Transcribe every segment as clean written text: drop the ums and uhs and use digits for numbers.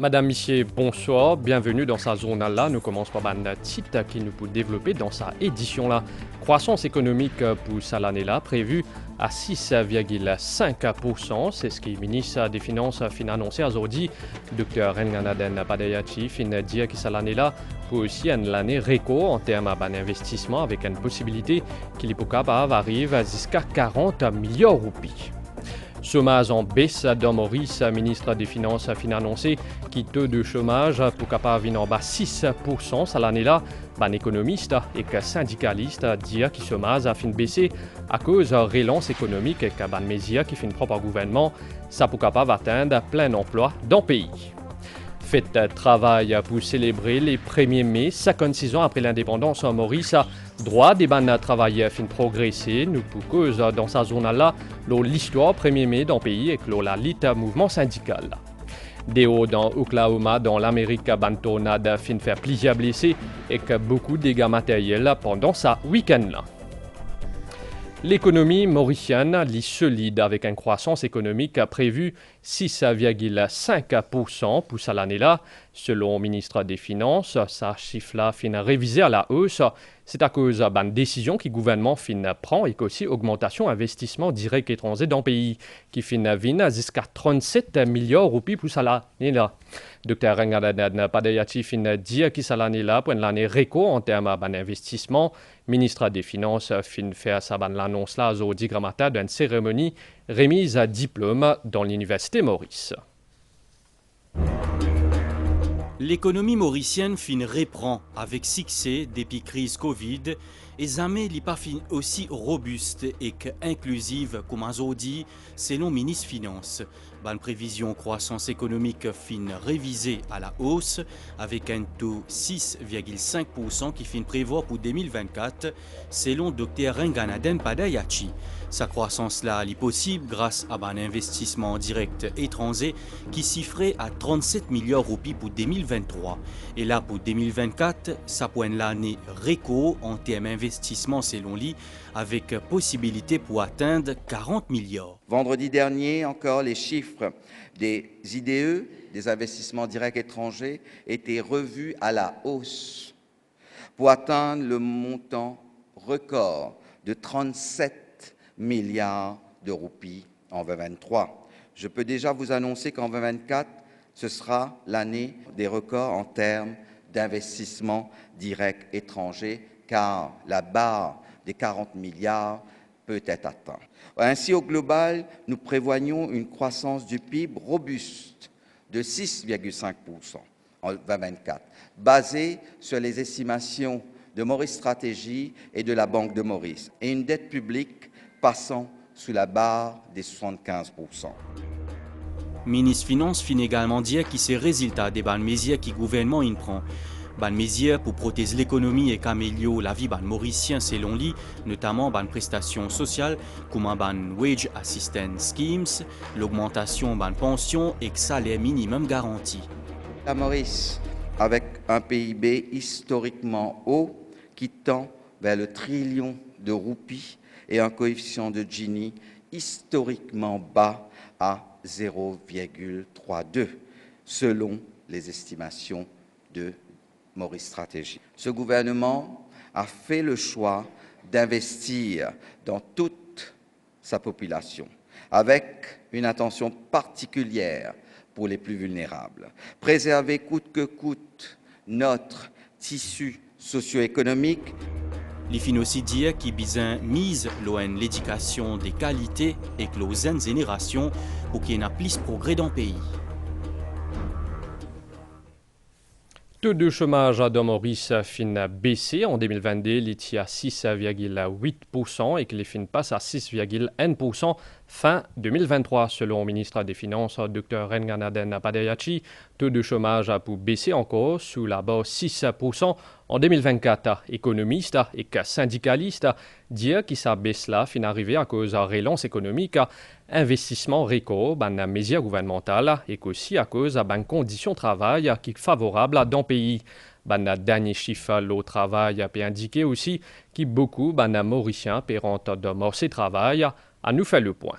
Madame, Monsieur, bonsoir, bienvenue dans sa journal-là. Nous commençons par un titre qui nous peut développer dans sa édition-là. Croissance économique pour cette année-là prévue à 6,5%. C'est ce que le ministre des Finances a annoncé aujourd'hui. Dr. Renganaden Padayachi fin dire que cette année-là peut aussi être l'année record en termes d'investissement avec une possibilité qu'il est capable d'arriver jusqu'à 40 milliards de roupies. Chômage en baisse dans Maurice, ministre des Finances a annoncé que taux de chômage pour capable venir en bas 6% cette année-là. Les économistes et syndicalistes disent que le chômage a baissé à cause de la relance économique et que les mesures qui font propre au gouvernement, ça pour capable atteindre plein emploi dans le pays. Fête travail pour célébrer les 1er mai, 56 ans après l'indépendance en Maurice. Droit des bandes travailleurs fin progresser, nous pour cause dans sa zone-là, l'histoire 1er mai dans le pays et la lutte mouvement syndical. Des hauts dans Oklahoma, dans l'Amérique, tornade fin faire plusieurs blessés et que beaucoup de dégâts matériels pendant sa week-end-là. L'économie mauricienne est solide avec une croissance économique prévue 6,5% pour cette année-là. Selon le ministre des Finances, sa chiffre-là fin révisé à la hausse. C'est à cause d'une décision que le gouvernement prend et aussi augmentation investissement direct étranger dans le pays qui vient jusqu'à 37 milliards de roupies pour cette année-là. Dr. Renganaden Padayachi dit que cette année-là, pour l'année record en termes d'investissement, le ministre des Finances fait sa l'annonce là aujourd'hui grammata d'une cérémonie remise à diplôme dans l'Université Maurice. L'économie mauricienne reprend avec succès depuis crise Covid et jamais n'est pas aussi robuste et inclusive comme aujourd'hui selon le ministre des Finances. Une prévision croissance économique révisée à la hausse avec un taux 6,5% qui prévoit pour 2024 selon Dr. Renganaden Padayachi. Sa croissance-là est possible grâce à un investissement direct étranger qui chiffrait à 37 milliards de roupies pour 2023. Et là, pour 2024, ça pointe l'année record en termes d'investissement selon lui, avec possibilité pour atteindre 40 milliards. Vendredi dernier, encore, les chiffres des IDE, des investissements directs étrangers, étaient revus à la hausse pour atteindre le montant record de 37 milliards de roupies en 2023. Je peux déjà vous annoncer qu'en 2024, ce sera l'année des records en termes d'investissement direct étranger, car la barre des 40 milliards peut être atteinte. Ainsi, au global, nous prévoyons une croissance du PIB robuste de 6,5% en 2024, basée sur les estimations de Maurice Stratégie et de la Banque de Maurice, et une dette publique passant sous la barre des 75%. Le ministre des Finances finit également dire que ces résultats des bonnes mesures que le gouvernement prend. Bonnes mesures pour protéger l'économie et améliorer la vie des Mauriciens selon lui, notamment des prestations sociales comme les Wage Assistance Schemes, l'augmentation des pensions et le salaire minimum garanti. La Maurice, avec un PIB historiquement haut qui tend vers le trillion de roupies, et un coefficient de Gini historiquement bas à 0,32, selon les estimations de Maurice Stratégie. Ce gouvernement a fait le choix d'investir dans toute sa population, avec une attention particulière pour les plus vulnérables. Préserver coûte que coûte notre tissu socio-économique. Il faut aussi dire qu'il a mise l'éducation des qualités et que les jeunes générations pour qu'il y ait plus de progrès dans le pays. Taux de chômage dans Maurice fin baissé en 2022, il est à 6,8% et qu'il fin passe à 6,1% fin 2023. Selon le ministre des Finances, Dr. Renganaden Padayachi, taux de chômage a pu baisser encore sous la base 6% en 2024. Économistes et syndicalistes disent que sa baisse-là fin arrivée à cause de la relance économique, investissement record dans les mesures gouvernementales et aussi à cause des conditions de travail qui sont favorables dans le pays. Le dernier chiffre au travail peut indiquer aussi que beaucoup de Mauriciens pérant de morcer travail à nous faire le point.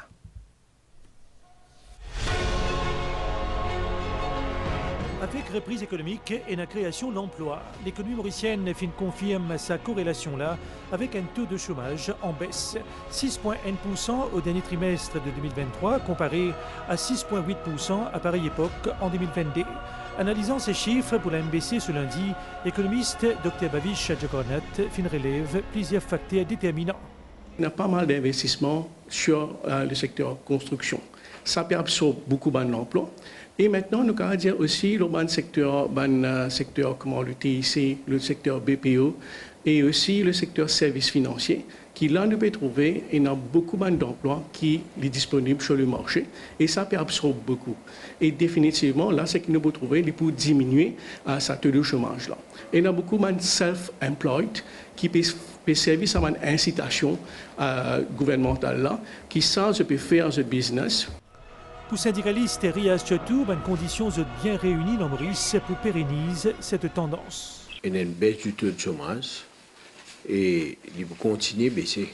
reprise économique et la création d'emplois. L'économie mauricienne confirme sa corrélation là avec un taux de chômage en baisse. 6,1% au dernier trimestre de 2023 comparé à 6,8% à pareille époque en 2022. Analysant ces chiffres pour la MBC ce lundi, l'économiste Dr Bavish Djakornat fin relève plusieurs facteurs déterminants. Il y a pas mal d'investissements sur le secteur construction. Ça peut absorber beaucoup d'emplois. Et maintenant, nous allons dire aussi le secteur comme le TIC, le secteur BPO et aussi le secteur services financiers, qui là, nous pouvons trouver, il y a beaucoup d'emplois qui sont disponibles sur le marché et ça peut absorber beaucoup. Et définitivement, là, c'est que nous pouvons trouver pour diminuer ce taux de chômage là. Et il y a beaucoup de self-employed qui peut servir à une incitation gouvernementale là, qui ça, je peux faire ce business. Pour syndicaliste Riaz Chotou, une condition bien réunie dans Maurice pour pérenniser cette tendance. Il y a une baisse du taux de chômage et il va continuer à baisser.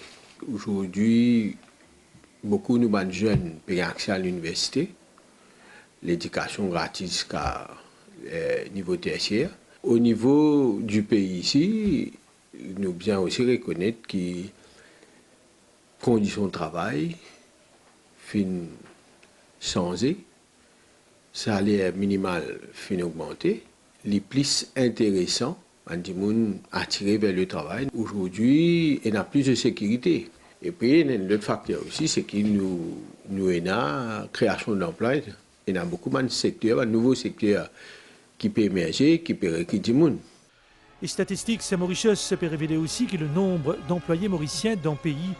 Aujourd'hui, beaucoup de jeunes ont accès à l'université, l'éducation gratuite jusqu'à niveau tertiaire. Au niveau du pays ici, nous bien aussi reconnaître que les conditions de travail finissent changé, salaire minimal fin augmenté, les plus intéressants, on dit attirés vers le travail. Aujourd'hui, il y a plus de sécurité. Et puis, il y a un autre facteur aussi, c'est que nous avons la création d'emplois. Il y a beaucoup de secteurs, de nouveaux secteurs qui peuvent émerger, qui peuvent recruter du monde. Les statistiques mauricieuses peuvent révéler aussi que le nombre d'employés mauriciens dans le pays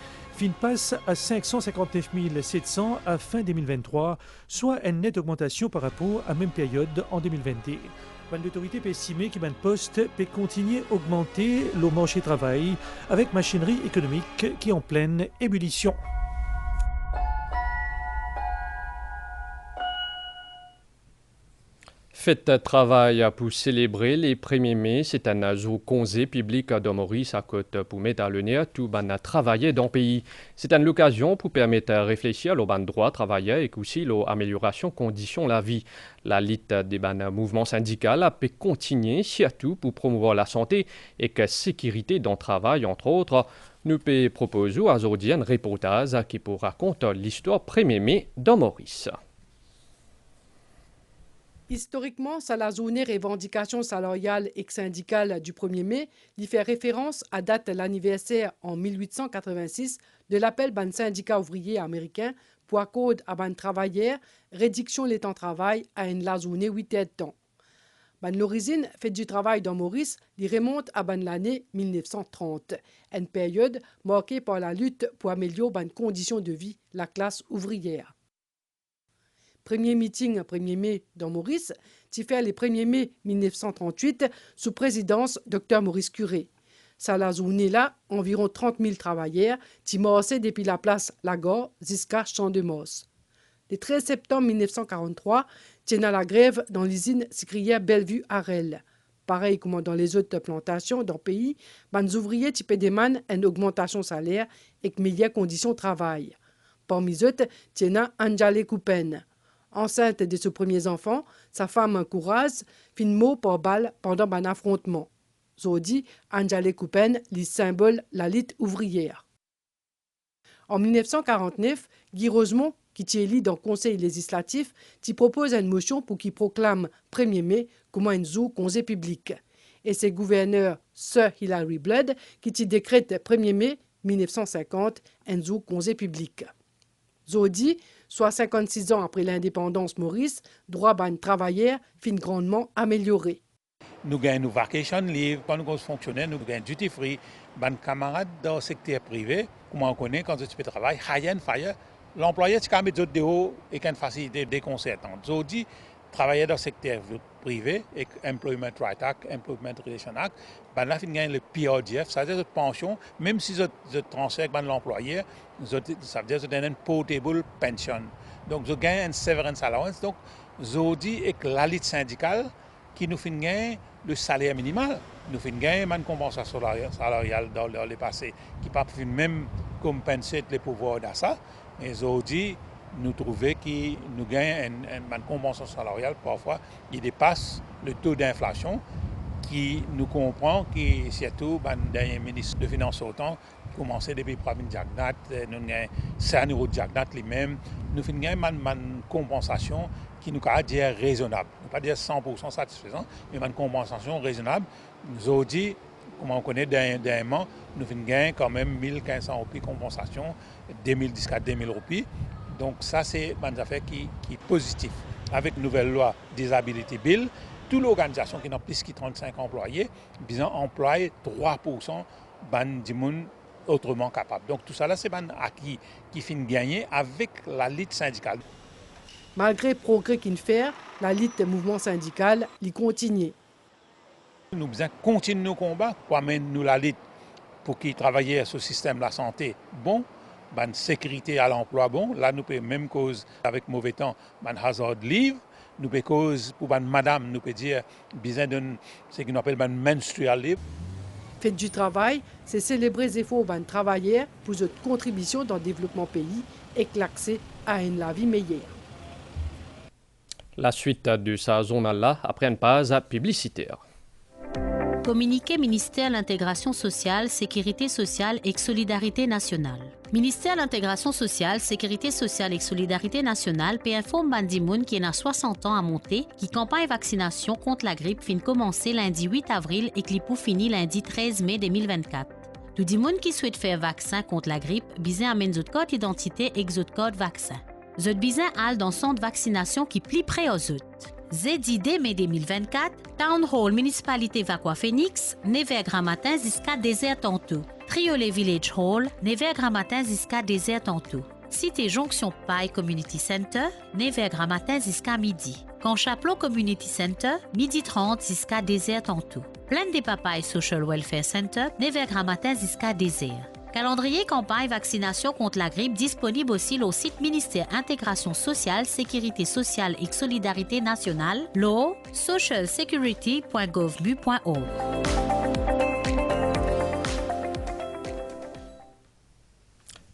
passe à 559 700 à fin 2023, soit une nette augmentation par rapport à la même période en 2022. L'autorité peut estimer que le poste peut continuer à augmenter le marché du travail avec machinerie économique qui est en pleine ébullition. Fête de travail pour célébrer les 1er mai, c'est un jour congé public de Maurice à côté pour mettre à l'honneur tout ban travailler dans le pays. C'est une occasion pour permettre de réfléchir aux ban droits travailleurs et aussi l'amélioration conditions de la vie. La lutte des mouvements syndicaux peut continuer surtout pour promouvoir la santé et la sécurité dans le travail, entre autres. Nous pouvons proposer aujourd'hui un reportage qui raconte l'histoire 1er mai dans Maurice. Historiquement, c'est la journée revendication salariale et syndicale du 1er mai, qui fait référence à date l'anniversaire en 1886 de l'appel ban syndicat ouvrier américain pour accorder à ban travailleurs réduction des temps de travail à une la journée 8 heures de temps. Ban l'origine fait du travail dans Maurice, qui remonte à ban l'année 1930, une période marquée par la lutte pour améliorer ban conditions de vie la classe ouvrière. Premier meeting 1er mai dans Maurice, qui fait le 1er mai 1938 sous présidence Dr Maurice Curé. Ça la journée là, environ 30 000 travailleurs qui marchaient depuis la place Lagore jusqu'à Champ-de-Mars. Le 13 septembre 1943, tient la grève dans l'usine sucrière Bellevue-Harel. Pareil comme dans les autres plantations dans le pays, les ouvriers qui demandent une augmentation salaire et de meilleures conditions de travail. Parmi eux, tient Anjale Coupen. Enceinte de ses premiers enfants, sa femme Courage fit mot par balle pendant un affrontement. Aujourd'hui, Anjale Coupen, le symbole la lutte ouvrière. En 1949, Guy Rosemont, qui est élu dans le Conseil législatif, propose une motion pour qu'il proclame 1er mai comme un jour congé public. Et c'est gouverneur Sir Hilary Blood qui décrète 1er mai 1950 un jour congé public. Aujourd'hui, soit 56 ans après l'indépendance Maurice, droit ban travailleurs fin grandement amélioré. Nous gagnons nos vacation leave, quand nous fonctionnaires, nous gagnons duty free. Ban camarades dans le secteur privé, comme on connaît quand tu peux travailler, high and fire, l'employeur tu peux mettre de haut et une facilité déconcertante. Aujourd'hui, travailler dans le secteur privé, avec Employment Right Act, Employment Relation Act, ben là, ils gagnent le PRDF, ça veut dire votre pension, même si vous transférez avec l'employeur, ça veut dire que vous avez une portable pension. Donc, vous gagnez une severance allowance. Donc, aujourd'hui, avec la lutte syndicale, qui nous fait gagner le salaire minimal, nous fait gagner une compensation salariale dans le passé, qui ne peut pas même compenser les pouvoirs d'achat. Mais aujourd'hui, nous trouvons que nous gagnons une compensation salariale parfois qui dépasse le taux d'inflation, qui nous comprend que surtout le dernier ministre de Finances autant commencé depuis Pravin Jagnat, nous avons Saniro Jagnat lui-même, nous avons une compensation qui nous a dit raisonnable. Ne pas dire 100% satisfaisant, mais une compensation raisonnable. Nous avons dit, comme on connaît dernièrement, nous avons gagné quand même 1500 roupies compensation, 2010 à 2000 roupies. Donc ça, c'est une affaire qui est positive. Avec la nouvelle loi Disability Bill, toute l'organisation qui n'a plus que 35 employés, ils ont employé 3% de monde autrement capable. Donc tout ça, c'est un acquis qui finit gagner avec la lutte syndicale. Malgré le progrès qu'il fait, la lutte des mouvements syndicaux y continue. Nous devons continuer nos combats pour amener nous la lutte pour qu'ils travaillent sur le système de la santé bon, la sécurité à l'emploi bon. Là, nous pouvons même cause avec mauvais temps, hazard leave. Nous pouvons cause pour madame, nous pouvons dire besoin de ce qu'on appelle menstrual leave. Fête du travail, c'est célébrer les efforts des travailleurs pour leur contribution dans le développement du pays et l'accès à une vie meilleure. La suite de sa zone-là après une pause publicitaire. Communiqué ministère de l'Intégration sociale, Sécurité sociale et Solidarité nationale. Ministère de l'Intégration sociale, Sécurité sociale et Solidarité nationale peut informer Bandimoun qui a 60 ans à monter, qui campagne vaccination contre la grippe fin commencer lundi 8 avril et qui pour finir lundi 13 mai 2024. Tout le monde qui souhaite faire vaccin contre la grippe, besoin amène votre code d'identité et votre code vaccin. Votre besoin al dans centre de vaccination qui plie près aux autres. ZID mai 2024, Town Hall Municipalité Vaqua Phoenix, 9h matin jusqu'à 10h tantôt. Triolet Village Hall, 9h matin jusqu'à 10h tantôt. Cité Jonction Paille Community Center, 9h matin jusqu'à midi. Conchapelot Community Center, midi 30 jusqu'à 10h tantôt. Plaine des Papayes Social Welfare Center, 9h matin jusqu'à 10h. Calendrier campagne vaccination contre la grippe disponible aussi au site ministère Intégration sociale, Sécurité sociale et Solidarité nationale, lo socialsecurity.gov.bu.org.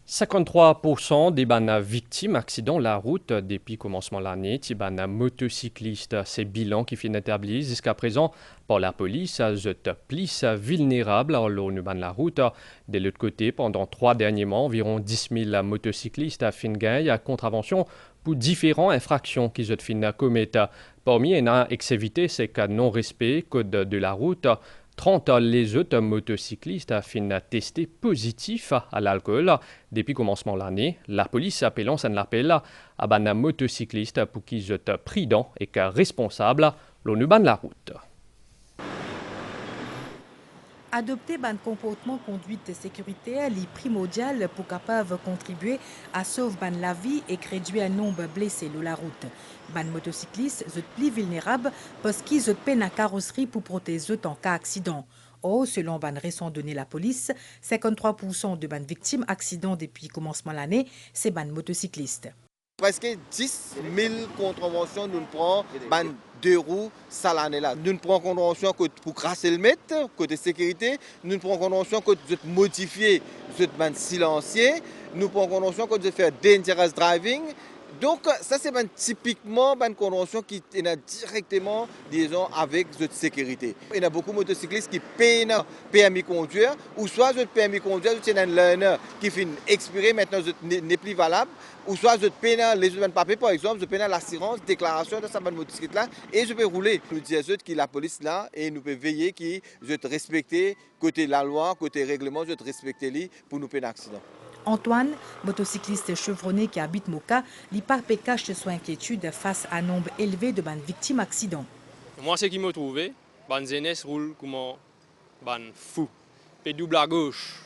53% des victimes d'accidents de la route depuis le commencement de l'année, les motocyclistes, c'est bilan qui finit établi jusqu'à présent par la police, sont plus vulnérables à la route. De l'autre côté, pendant 3 derniers mois, environ 10 000 motocyclistes fin gagné à contravention pour différentes infractions qu'ils ont fin commettre. Parmi les excévités, c'est que non-respect code de la route. 30 les autres motocyclistes ont fin testé positif à l'alcool. Depuis le commencement de l'année, la police appelle un appel à les motocyclistes pour qu'ils soient prudents et responsables de la route. Adopter un comportement conduite sécuritaire est primordial pour capable contribuer à sauver la vie et réduire le nombre de blessés sur la route. Les motocyclistes sont plus vulnérables parce qu'ils ont peine à carrosserie pour protéger en cas d'accident. Or, selon une récent donné la police, 53% de victimes d'accidents depuis le commencement de l'année, c'est les motocyclistes. Presque 10 000 contraventions nous prenons 2 roues ça l'année là. Nous prenons contravention pour crasser le mètre, côté sécurité. Nous prenons contravention pour modifier le silencieux. Nous prenons contravention pour faire dangerous driving. Donc ça c'est typiquement une convention qui est directement liaison avec la sécurité. Il y a beaucoup de motocyclistes qui payent un permis conduire ou soit le permis conduire c'est un learner qui finit expiré maintenant n'est plus valable ou soit je paye les papiers par exemple, je paye l'assurance, déclaration de sa motocyclette là et je peux rouler. Nous disons que la police là et nous pouvons veiller que je respecter côté la loi, côté règlement, je respecter lui pour nous payer un accident. Antoine, motocycliste chevronné qui habite Moka, n'y pas cache son inquiétude face à un nombre élevé de victimes d'accidents. Moi, ce qui m'a trouvé, les jeunesse roule comme un fou. Puis double à gauche.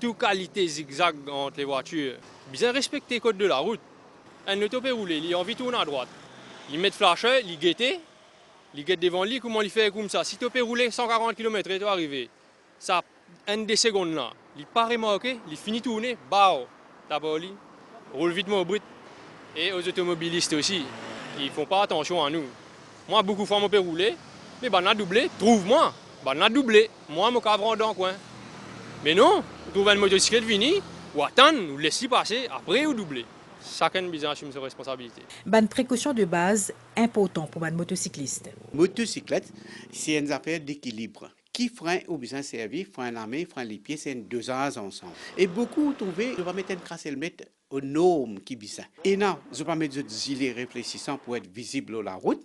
Toute qualité zigzag entre les voitures. Bien respecter le code de la route. Un auto peut rouler, il a envie de tourner à droite. Il met le flasher, il guette devant lui, comment il fait comme ça. Si tu peux rouler 140 km et tu arrives, ça une des secondes là. Il pas remarqué, il finit de tourner, bao, d'abord il roule vite au brut. Et aux automobilistes aussi, ils ne font pas attention à nous. Moi, beaucoup de fois, je peux rouler, mais on a doublé, trouve-moi, on a doublé. Moi, je suis dans le coin. Mais non, on trouve une motocyclette finie, ou attendre, ou laisser passer, après ou doubler. chacun besoin assumer ses responsabilités. Ban précaution de base important pour ban motocycliste. Motocyclette, c'est une affaire d'équilibre. Qui frein ou besoin servir, frein la main, frein les pieds, c'est un dosage ensemble. Et beaucoup trouvé, je vais mettre un crasse mettre aux normes qui besoin. Et non, je vais pas mettre des gilets réfléchissants pour être visible sur la route.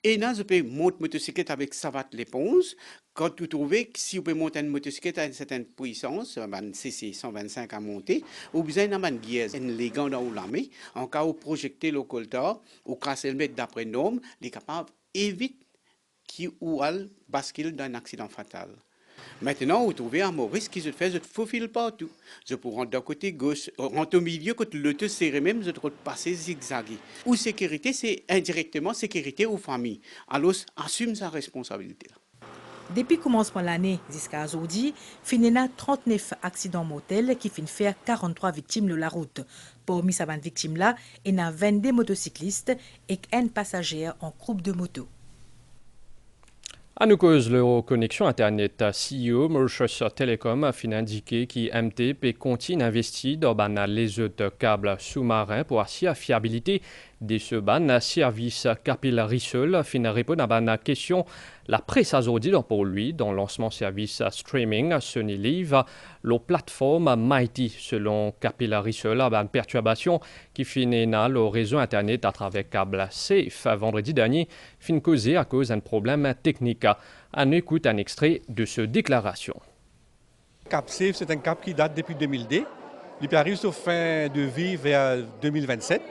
Et là, je peux monter motocyclette avec savate l'éponge. Quand vous trouvez que si vous pouvez monter une motocyclette à une certaine puissance, CC 125 à monter, vous avez besoin d'un guière, une légende dans la main. En cas où projecter le coltar, ou casser le mètre d'après norme, il est capable d'éviter qui ou elle bascule dans un accident fatal. Maintenant, vous trouvez un Maurice qui se fait, je ne faufile pas tout. Je peux rentrer d'un côté gauche, rentrer au milieu, quand le te serré même, je peux passer zigzaguer. Ou sécurité, c'est indirectement sécurité ou famille. Alors, assume sa responsabilité. Depuis le commencement de l'année jusqu'à aujourd'hui, il y a 39 accidents mortels qui finissent faire 43 victimes de la route. Parmi ces victimes-là, il y a 22 motocyclistes et un passager en groupe de moto. À nous cause la connexion Internet, CEO Mauritius Telecom a indiqué que MTP continue d'investir dans les autres câbles sous-marins pour assurer la fiabilité de ce service capillaire seul. Fin répondre à la question la presse aujourd'hui pour lui dans le lancement service streaming Sony Live, la plateforme Mighty selon Capillaire seul a une perturbation qui finit dans le réseau Internet à travers câble Safe vendredi dernier fin causé à cause d'un problème technique. On écoute un extrait de cette déclaration. Cap Safe, c'est un cap qui date depuis 2002. Il arrive sur fin de vie vers 2027.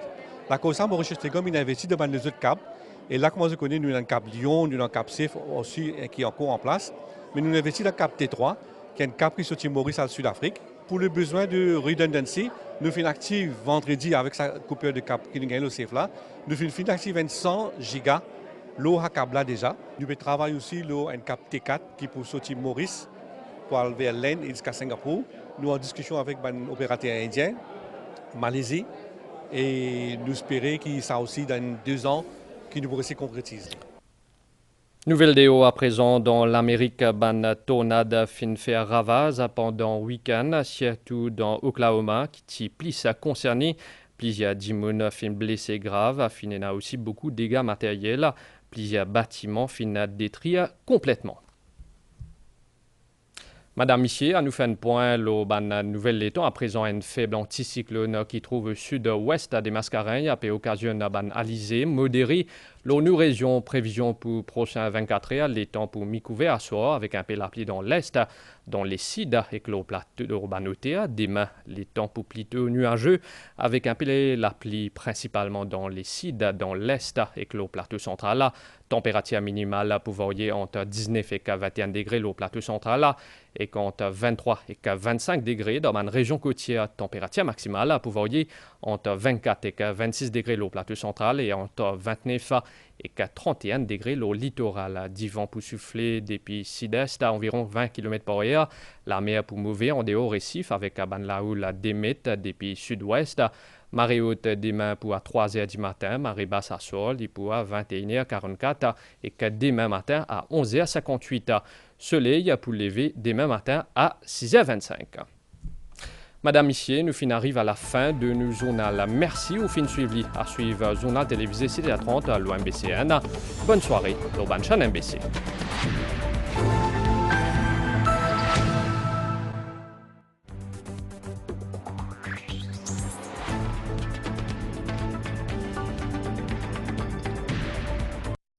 La cause ça, Mauritius Telecom, il a investi dans les autres câbles. Et là, comme je connais, nous avons un cap Lyon, nous avons un cap Safe aussi qui est encore en place. Mais nous avons investi dans le cap T3, qui est un cap qui sortit Maurice à Sud-Afrique. Pour le besoin de redundancy, nous faisons active vendredi avec sa coupure de cap qui nous gagne le Safe là. Nous faisons active 100 gigas, l'eau à câble là déjà. Nous travaillons aussi un cap T4 qui pour sortir Maurice pour aller vers l'Inde et jusqu'à Singapour. Nous sommes en discussion avec un opérateur indien, Malaisie. Et nous espérons que ça aussi dans 2 ans, qui nous pourrait se concrétiser. Nouvelle déo à présent dans l'Amérique, ban tornade fin faire ravage pendant le week-end, surtout dans Oklahoma, qui plus concerné. Plusieurs personnes fin blessés graves, fin a aussi beaucoup de dégâts matériels, plusieurs bâtiments fin détruits complètement. Madame Missier, à nous fait un point, le Nouvelle-Letton, à présent un faible anticyclone qui trouve au sud-ouest des Mascareignes, a occasion d'un alisé modéré. Nous région prévision pour prochain 24 heures, les temps pour mi-couvert à soir avec un peu la pluie dans l'est, dans les sides et que le plateau urbanoté. Demain, les temps pour plutôt nuageux avec un peu la pluie principalement dans les sides, dans l'est et que le plateau central. Température minimale pour varier entre 19 et 21 degrés le plateau central et entre 23 et 25 degrés dans une région côtière. Température maximale pour varier entre 24 et 26 degrés le plateau central et entre 29 et 31 degrés le littoral. Du vent pour souffler depuis sud-est à environ 20 km/h. La mer pour mouver en dehors récif avec la houle d'émet depuis sud-ouest. Marée haute demain pour à 3h du matin, marée basse à sol et pour à 21h44 et que demain matin à 11h58. Soleil pour lever demain matin à 6h25. Madame Missier, nous arrivons à la fin de nos journal. Merci au fin suivi à suivre journal télévisé CD30 à l'OMBCN. Bonne soirée, l'Urban Chaîne MBC.